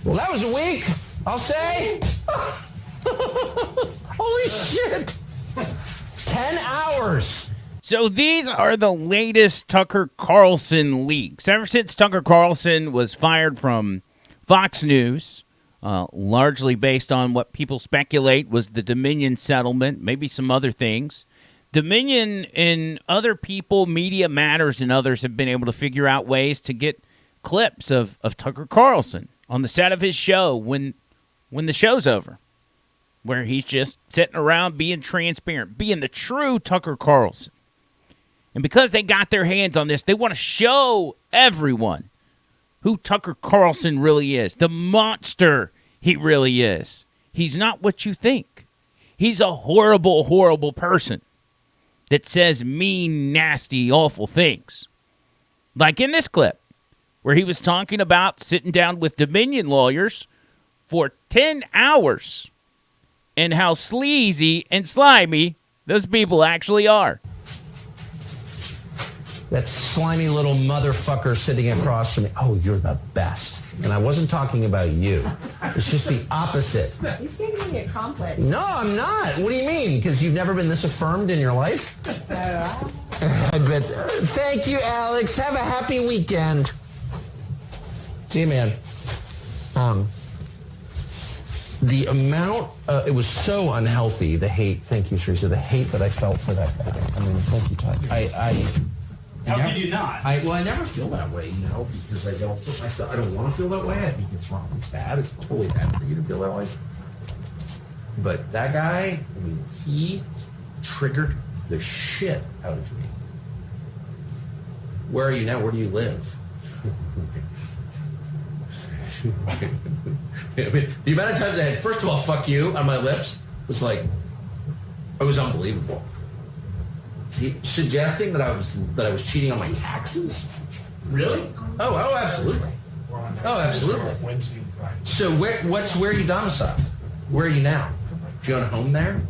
Well, that was a week, I'll say. Holy shit. 10 hours. So these are the latest Tucker Carlson leaks. Ever since Tucker Carlson was fired from Fox News, largely based on what people speculate was the Dominion settlement, maybe some other things, Dominion and other people, Media Matters and others have been able to figure out ways to get clips of Tucker Carlson on the set of his show when the show's over, where he's just sitting around being transparent, being the true Tucker Carlson. And because they got their hands on this, they want to show everyone who Tucker Carlson really is, the monster he really is. He's not what you think. He's a horrible, horrible person that says mean, nasty, awful things. Like in this clip, where he was talking about sitting down with Dominion lawyers for 10 hours and how sleazy and slimy those people actually are. That slimy little motherfucker sitting across from me. Oh, you're the best. And I wasn't talking about you. It's just the opposite. He's giving me a compliment. No, I'm not. What do you mean? Because you've never been this affirmed in your life? I bet. Thank you, Alex. Have a happy weekend. See you, man. The amount, it was so unhealthy, the hate. Thank you, Teresa. The hate that I felt for that guy. I mean, thank you, Todd. How could you not? I never feel that way, because I don't put myself. I don't want to feel that way. I think it's wrong. It's bad. It's totally bad for you to feel that way. But that guy, I mean, he triggered the shit out of me. Where are you now? Where do you live? I mean, the amount of times I had, first of all, fuck you on my lips was like, it was unbelievable. Suggesting that I was cheating on my taxes? Really? Oh, absolutely. Oh, absolutely. So where are you domiciled? Where are you now? Do you own a home there?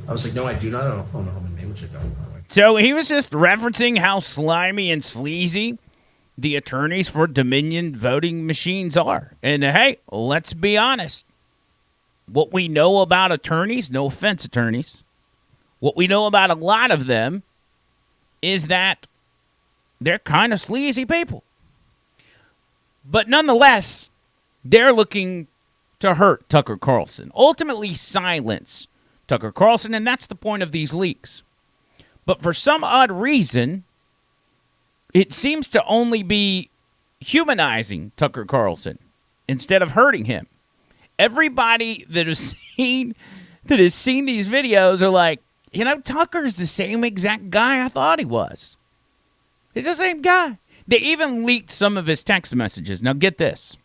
I was like, no, I do not own a home in Maine, which I don't. So he was just referencing how slimy and sleazy the attorneys for Dominion voting machines are. And hey, let's be honest. What we know about attorneys, no offense attorneys, what we know about a lot of them is that they're kind of sleazy people. But nonetheless, they're looking to hurt Tucker Carlson, ultimately silence Tucker Carlson, and that's the point of these leaks. But for some odd reason, it seems to only be humanizing Tucker Carlson instead of hurting him. Everybody that has seen these videos are like, Tucker's the same exact guy I thought he was. He's the same guy. They even leaked some of his text messages. Now get this.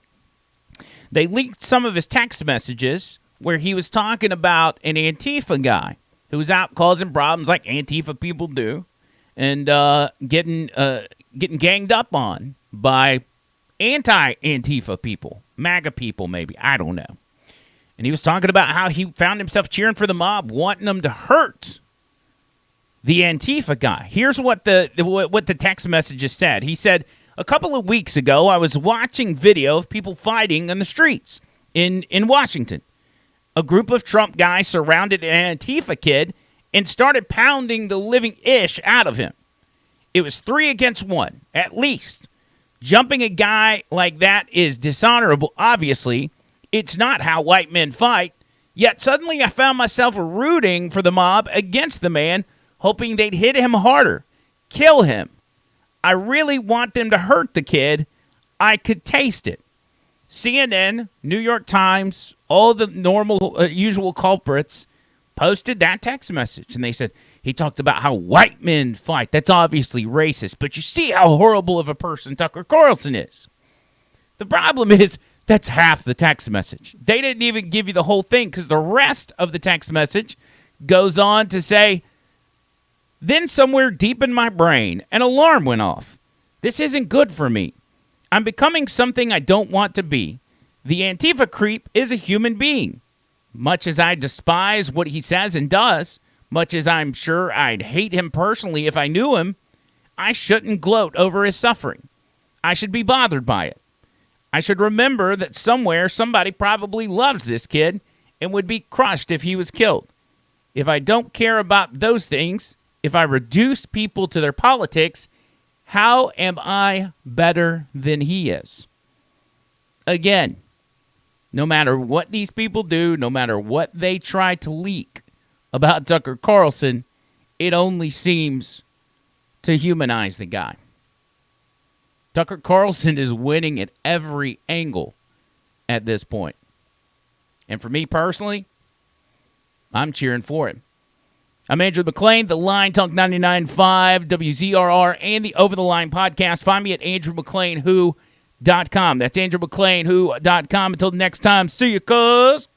They leaked some of his text messages where he was talking about an Antifa guy who's out causing problems like Antifa people do and getting ganged up on by anti-Antifa people, MAGA people maybe, I don't know. And he was talking about how he found himself cheering for the mob, wanting them to hurt the Antifa guy. Here's what the text messages said. He said, a couple of weeks ago, I was watching video of people fighting in the streets in Washington. A group of Trump guys surrounded an Antifa kid and started pounding the living ish out of him. It was 3 against 1, at least. Jumping a guy like that is dishonorable, obviously. It's not how white men fight. Yet suddenly I found myself rooting for the mob against the man, hoping they'd hit him harder, kill him. I really want them to hurt the kid. I could taste it. CNN, New York Times, all the normal, usual culprits posted that text message. And they said, he talked about how white men fight. That's obviously racist. But you see how horrible of a person Tucker Carlson is. The problem is, that's half the text message. They didn't even give you the whole thing because the rest of the text message goes on to say, then somewhere deep in my brain, an alarm went off. This isn't good for me. I'm becoming something I don't want to be. The Antifa creep is a human being. Much as I despise what he says and does, much as I'm sure I'd hate him personally if I knew him, I shouldn't gloat over his suffering. I should be bothered by it. I should remember that somewhere somebody probably loves this kid and would be crushed if he was killed. If I don't care about those things, if I reduce people to their politics, how am I better than he is? Again, no matter what these people do, no matter what they try to leak about Tucker Carlson, it only seems to humanize the guy. Tucker Carlson is winning at every angle at this point. And for me personally, I'm cheering for him. I'm Andrew McClain, the Line Talk 99.5, WZRR, and the Over the Line podcast. Find me at andrewmcclainwho.com. That's andrewmcclainwho.com. Until next time, see you, cuz.